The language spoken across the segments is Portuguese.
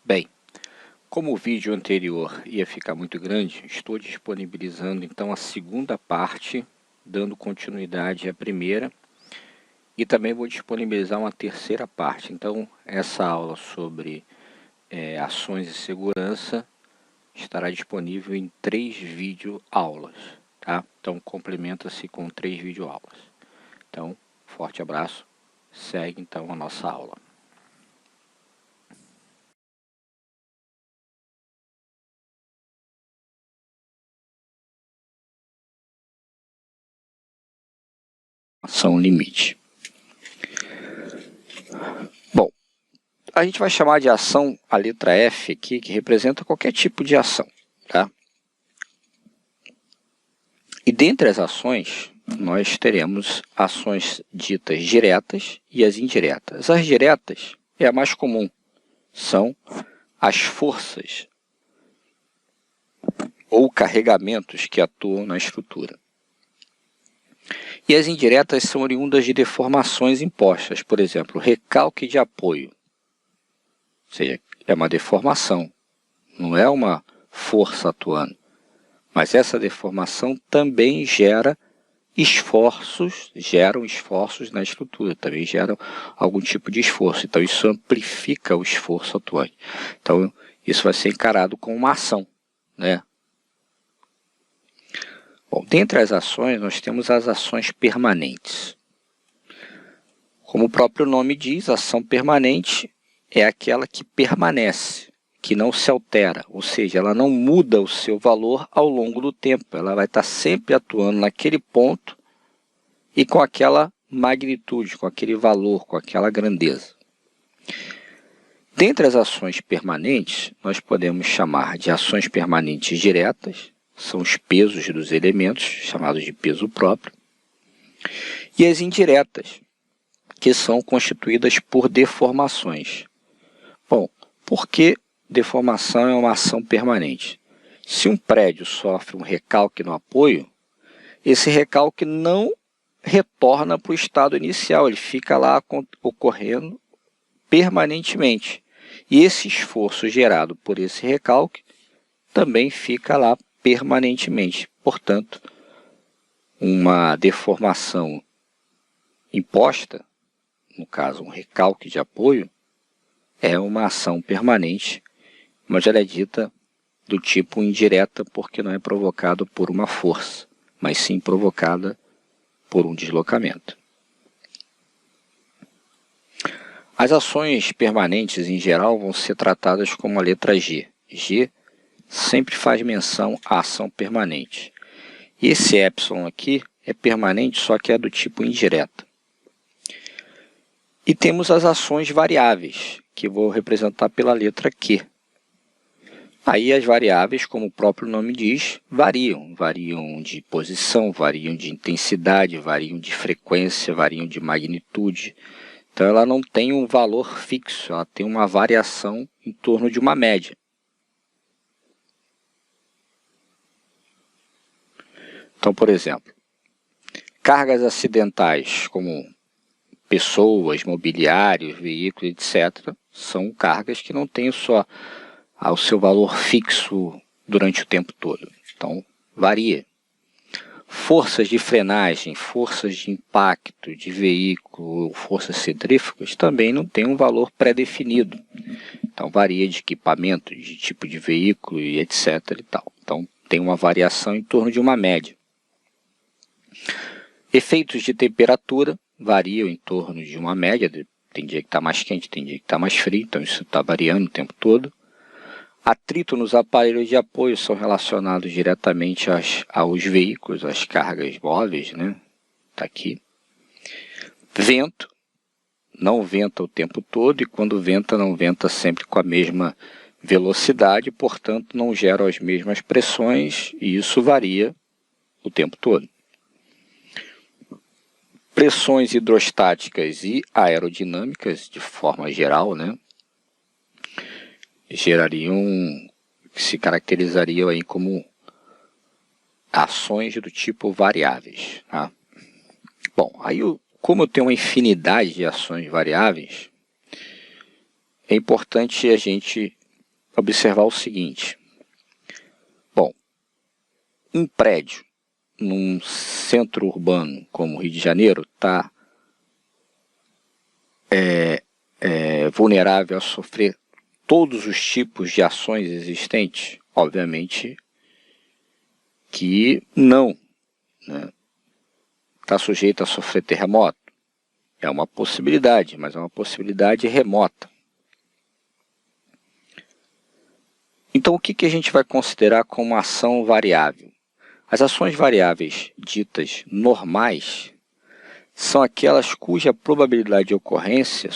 Bem, como o vídeo anterior ia ficar muito grande, estou disponibilizando então a segunda parte, dando continuidade à primeira, e também vou disponibilizar uma terceira parte. Então, essa aula sobre ações de segurança estará disponível em 3 videoaulas, tá? Então, complementa-se com 3 videoaulas. Então, forte abraço, segue então a nossa aula. Ação limite. Bom, a gente vai chamar de ação a letra F aqui, que representa qualquer tipo de ação, tá? E dentre as ações, nós teremos ações ditas diretas e as indiretas. As diretas é a mais comum, são as forças ou carregamentos que atuam na estrutura. E as indiretas são oriundas de deformações impostas, por exemplo, recalque de apoio. Ou seja, é uma deformação, não é uma força atuando. Mas essa deformação também geram esforços na estrutura, também geram algum tipo de esforço. Então, isso amplifica o esforço atuante. Então, isso vai ser encarado como uma ação, né? Bom, dentre as ações, nós temos as ações permanentes. Como o próprio nome diz, ação permanente é aquela que permanece, que não se altera, ou seja, ela não muda o seu valor ao longo do tempo. Ela vai estar sempre atuando naquele ponto e com aquela magnitude, com aquele valor, com aquela grandeza. Dentre as ações permanentes, nós podemos chamar de ações permanentes diretas, são os pesos dos elementos, chamados de peso próprio, e as indiretas, que são constituídas por deformações. Bom, por que deformação é uma ação permanente? Se um prédio sofre um recalque no apoio, esse recalque não retorna para o estado inicial, ele fica lá ocorrendo permanentemente. E esse esforço gerado por esse recalque também fica lá permanentemente. Portanto, uma deformação imposta, no caso um recalque de apoio, é uma ação permanente, mas ela é dita do tipo indireta porque não é provocada por uma força, mas sim provocada por um deslocamento. As ações permanentes, em geral, vão ser tratadas como a letra G. G sempre faz menção à ação permanente. E esse epsilon aqui é permanente, só que é do tipo indireta. E temos as ações variáveis, que vou representar pela letra Q. Aí as variáveis, como o próprio nome diz, variam. Variam de posição, variam de intensidade, variam de frequência, variam de magnitude. Então ela não tem um valor fixo, ela tem uma variação em torno de uma média. Então, por exemplo, cargas acidentais, como pessoas, mobiliários, veículos, etc., são cargas que não têm só o seu valor fixo durante o tempo todo. Então, varia. Forças de frenagem, forças de impacto de veículo, forças centrífugas, também não tem um valor pré-definido. Então, varia de equipamento, de tipo de veículo e etc. e tal. Então, tem uma variação em torno de uma média. Efeitos de temperatura variam em torno de uma média. Tem dia que está mais quente, tem dia que está mais frio, então isso está variando o tempo todo. Atrito nos aparelhos de apoio são relacionados diretamente aos veículos, às cargas móveis, né? Está aqui. Vento. Não venta o tempo todo e quando venta, não venta sempre com a mesma velocidade, portanto não gera as mesmas pressões e isso varia o tempo todo. Pressões hidrostáticas e aerodinâmicas, de forma geral, né? Se caracterizariam aí como ações do tipo variáveis. Tá? Bom, aí como eu tenho uma infinidade de ações variáveis, é importante a gente observar o seguinte. Bom, um prédio num centro urbano como o Rio de Janeiro está vulnerável a sofrer todos os tipos de ações existentes? Obviamente que não, né? Está sujeito a sofrer terremoto? É uma possibilidade, mas é uma possibilidade remota. Então, o que a gente vai considerar como ação variável? As ações variáveis ditas normais são aquelas cuja probabilidade de ocorrência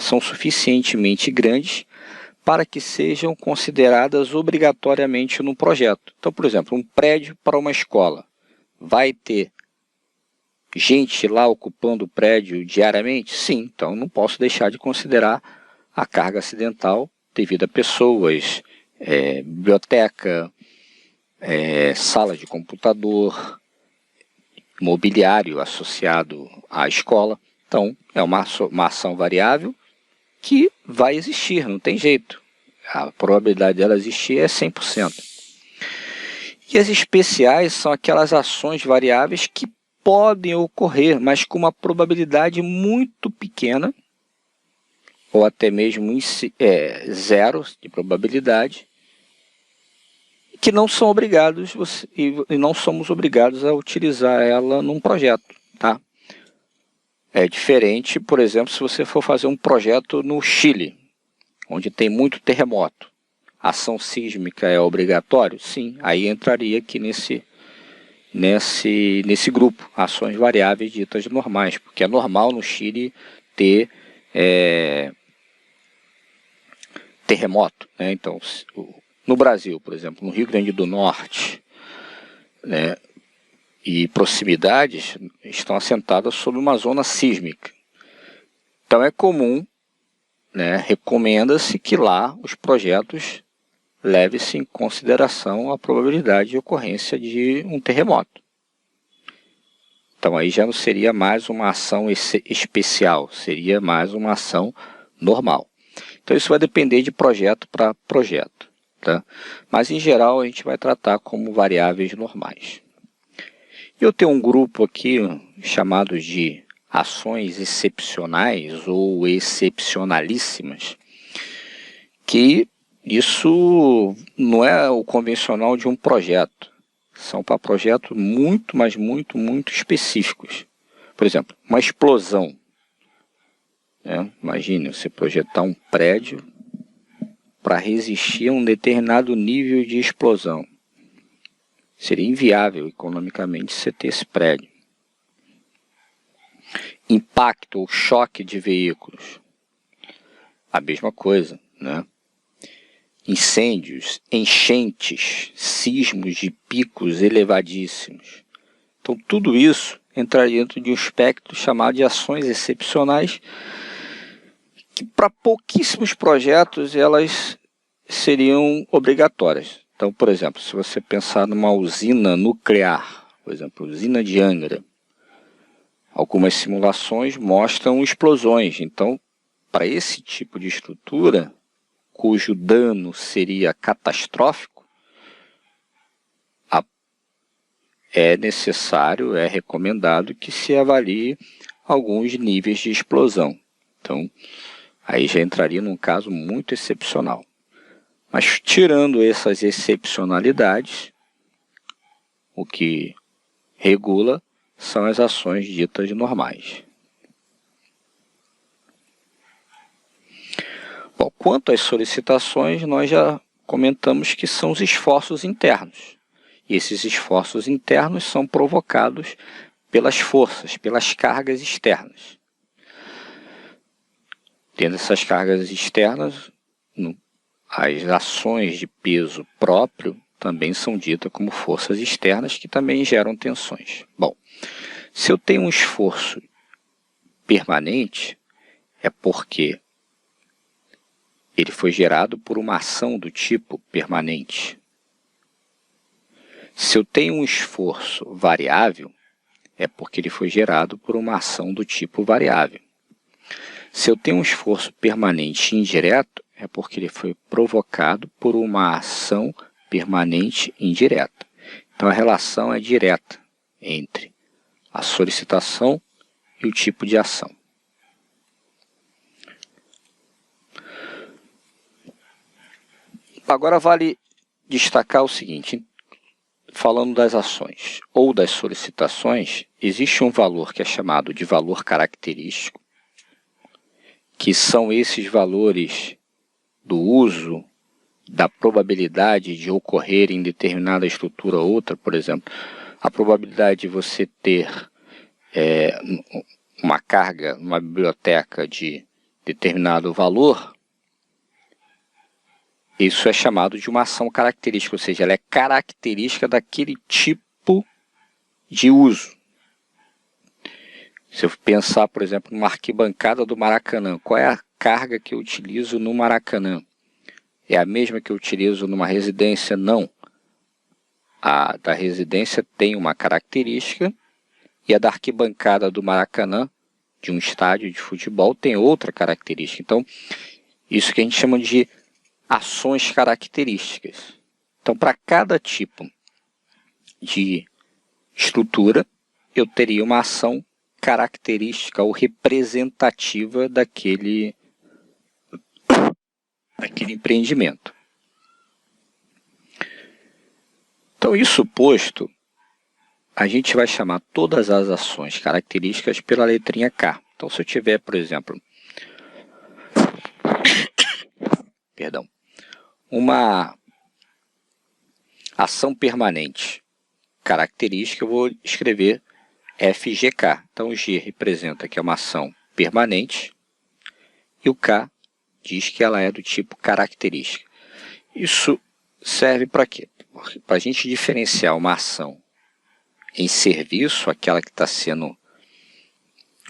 são suficientemente grandes para que sejam consideradas obrigatoriamente no projeto. Então, por exemplo, um prédio para uma escola. Vai ter gente lá ocupando o prédio diariamente? Sim, então não posso deixar de considerar a carga acidental devido a pessoas, biblioteca, sala de computador, mobiliário associado à escola. Então, é uma ação variável que vai existir, não tem jeito. A probabilidade dela existir é 100%. E as especiais são aquelas ações variáveis que podem ocorrer, mas com uma probabilidade muito pequena, ou até mesmo zero de probabilidade, que não são obrigados, e não somos obrigados a utilizar ela num projeto, tá? É diferente, por exemplo, se você for fazer um projeto no Chile, onde tem muito terremoto. Ação sísmica é obrigatório? Sim, aí entraria aqui nesse grupo, ações variáveis ditas normais, porque é normal no Chile ter terremoto, né? Então, no Brasil, por exemplo, no Rio Grande do Norte, né, e proximidades estão assentadas sobre uma zona sísmica. Então é comum, né, recomenda-se que lá os projetos leve-se em consideração a probabilidade de ocorrência de um terremoto. Então aí já não seria mais uma ação especial, seria mais uma ação normal. Então isso vai depender de projeto para projeto, tá? Mas em geral a gente vai tratar como variáveis normais. Eu tenho um grupo aqui chamado de ações excepcionais ou excepcionalíssimas, que isso não é o convencional de um projeto. São para projetos muito, mas muito, muito específicos. Por exemplo, uma explosão. Imagine você projetar um prédio para resistir a um determinado nível de explosão. Seria inviável economicamente você ter esse prédio. Impacto ou choque de veículos. A mesma coisa, né? Incêndios, enchentes, sismos de picos elevadíssimos. Então tudo isso entraria dentro de um espectro chamado de ações excepcionais, que para pouquíssimos projetos elas seriam obrigatórias. Então, por exemplo, se você pensar numa usina nuclear, por exemplo, usina de Angra, algumas simulações mostram explosões. Então, para esse tipo de estrutura, cujo dano seria catastrófico, é necessário, é recomendado que se avalie alguns níveis de explosão. Então, aí já entraria num caso muito excepcional. Mas tirando essas excepcionalidades, o que regula são as ações ditas normais. Bom, quanto às solicitações, nós já comentamos que são os esforços internos. E esses esforços internos são provocados pelas forças, pelas cargas externas. Tendo essas cargas externas, as ações de peso próprio também são ditas como forças externas, que também geram tensões. Bom, se eu tenho um esforço permanente, é porque ele foi gerado por uma ação do tipo permanente. Se eu tenho um esforço variável, é porque ele foi gerado por uma ação do tipo variável. Se eu tenho um esforço permanente indireto, é porque ele foi provocado por uma ação permanente indireta. Então a relação é direta entre a solicitação e o tipo de ação. Agora vale destacar o seguinte, falando das ações ou das solicitações, existe um valor que é chamado de valor característico, que são esses valores do uso, da probabilidade de ocorrer em determinada estrutura ou outra. Por exemplo, a probabilidade de você ter uma carga, uma biblioteca de determinado valor, isso é chamado de uma ação característica, ou seja, ela é característica daquele tipo de uso. Se eu pensar, por exemplo, numa arquibancada do Maracanã, qual é a carga que eu utilizo no Maracanã? É a mesma que eu utilizo numa residência? Não. A da residência tem uma característica e a da arquibancada do Maracanã, de um estádio de futebol, tem outra característica. Então, isso que a gente chama de ações características. Então, para cada tipo de estrutura, eu teria uma ação característica ou representativa daquele empreendimento. Então, isso posto, a gente vai chamar todas as ações características pela letrinha K. Então, se eu tiver, por exemplo, uma ação permanente característica, eu vou escrever FGK. Então, o G representa que é uma ação permanente e o K diz que ela é do tipo característica. Isso serve para quê? Para a gente diferenciar uma ação em serviço, aquela que está sendo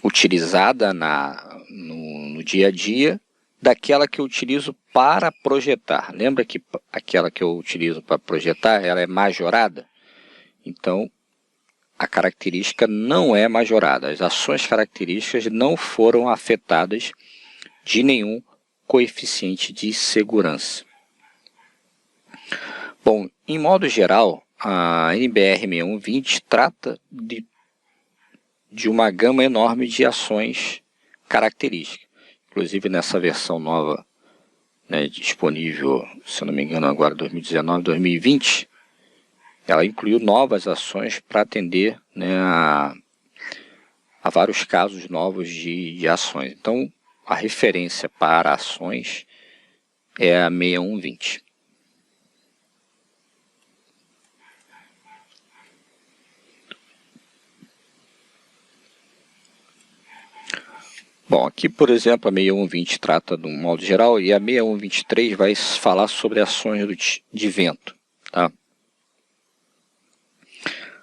utilizada no dia a dia, daquela que eu utilizo para projetar. Lembra que aquela que eu utilizo para projetar, ela é majorada? Então, a característica não é majorada. As ações características não foram afetadas de nenhum coeficiente de segurança. Bom, em modo geral, a NBR 6120 trata de uma gama enorme de ações características. Inclusive nessa versão nova, né, disponível, se eu não me engano, agora 2019, 2020, ela incluiu novas ações para atender, né, a vários casos novos de ações. Então, a referência para ações é a 6120. Bom, aqui, por exemplo, a 6120 trata de um modo geral e a 6123 vai falar sobre ações de vento. Tá?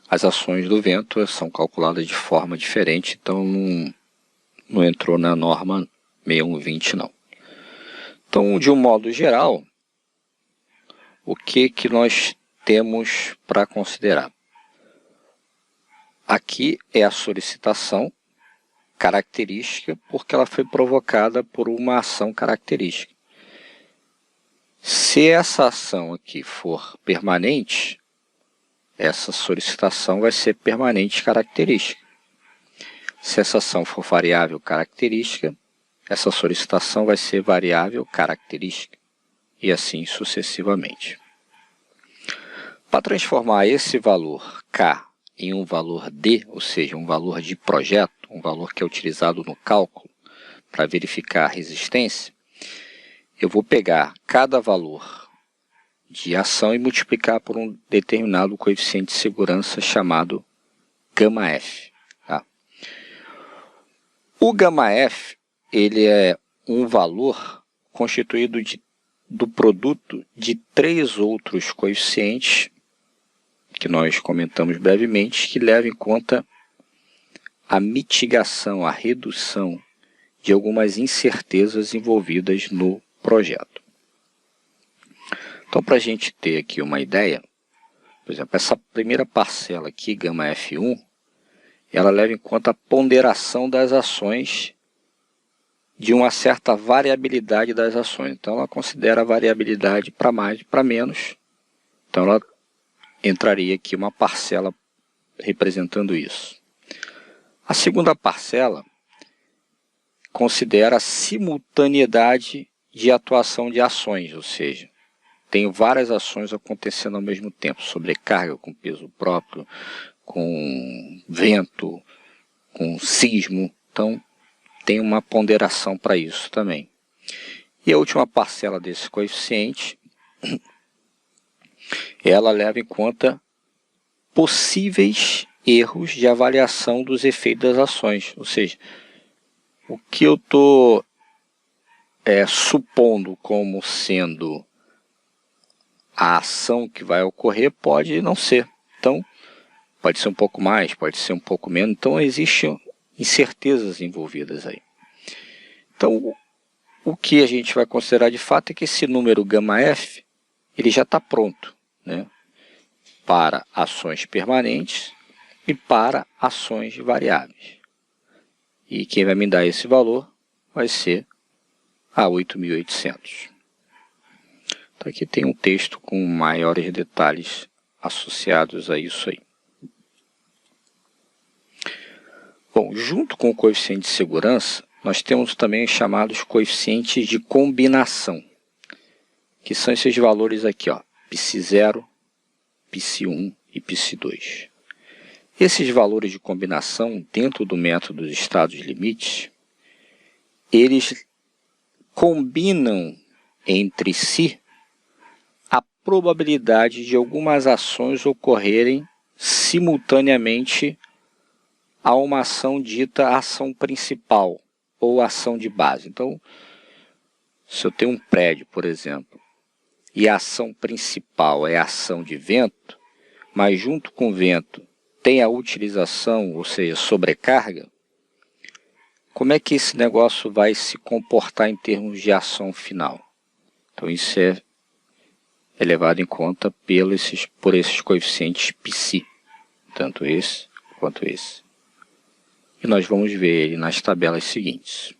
As ações do vento são calculadas de forma diferente, então não entrou na norma 6120 não. Então, de um modo geral, o que nós temos para considerar? Aqui é a solicitação característica, porque ela foi provocada por uma ação característica. Se essa ação aqui for permanente, essa solicitação vai ser permanente característica. Se essa ação for variável característica, essa solicitação vai ser variável característica, e assim sucessivamente. Para transformar esse valor K em um valor D, ou seja, um valor de projeto, um valor que é utilizado no cálculo para verificar a resistência, eu vou pegar cada valor de ação e multiplicar por um determinado coeficiente de segurança chamado γ(f). Tá? O γ(f) ele é um valor constituído do produto de três outros coeficientes que nós comentamos brevemente, que levam em conta a mitigação, a redução de algumas incertezas envolvidas no projeto. Então, para a gente ter aqui uma ideia, por exemplo, essa primeira parcela aqui, γF1, ela leva em conta a ponderação das ações de uma certa variabilidade das ações. Então, ela considera a variabilidade para mais e para menos. Então, ela entraria aqui uma parcela representando isso. A segunda parcela considera a simultaneidade de atuação de ações, ou seja, tem várias ações acontecendo ao mesmo tempo, sobrecarga com peso próprio, com vento, com sismo, então tem uma ponderação para isso também. E a última parcela desse coeficiente, ela leva em conta possíveis erros de avaliação dos efeitos das ações, ou seja, o que eu estou supondo como sendo a ação que vai ocorrer pode não ser. Então, pode ser um pouco mais, pode ser um pouco menos. Então, existem incertezas envolvidas aí. Então, o que a gente vai considerar de fato é que esse número γF, ele já está pronto, né, para ações permanentes e para ações variáveis. E quem vai me dar esse valor vai ser a 8.800. Então, aqui tem um texto com maiores detalhes associados a isso aí. Bom, junto com o coeficiente de segurança, nós temos também os chamados coeficientes de combinação, que são esses valores aqui, ó, π0, π1 e π2. Esses valores de combinação, dentro do método dos estados limites, eles combinam entre si a probabilidade de algumas ações ocorrerem simultaneamente a uma ação dita ação principal ou ação de base. Então, se eu tenho um prédio, por exemplo, e a ação principal é a ação de vento, mas junto com o vento tem a utilização, ou seja, sobrecarga, como é que esse negócio vai se comportar em termos de ação final? Então, isso é levado em conta por esses coeficientes π, tanto esse quanto esse. E nós vamos ver ele nas tabelas seguintes.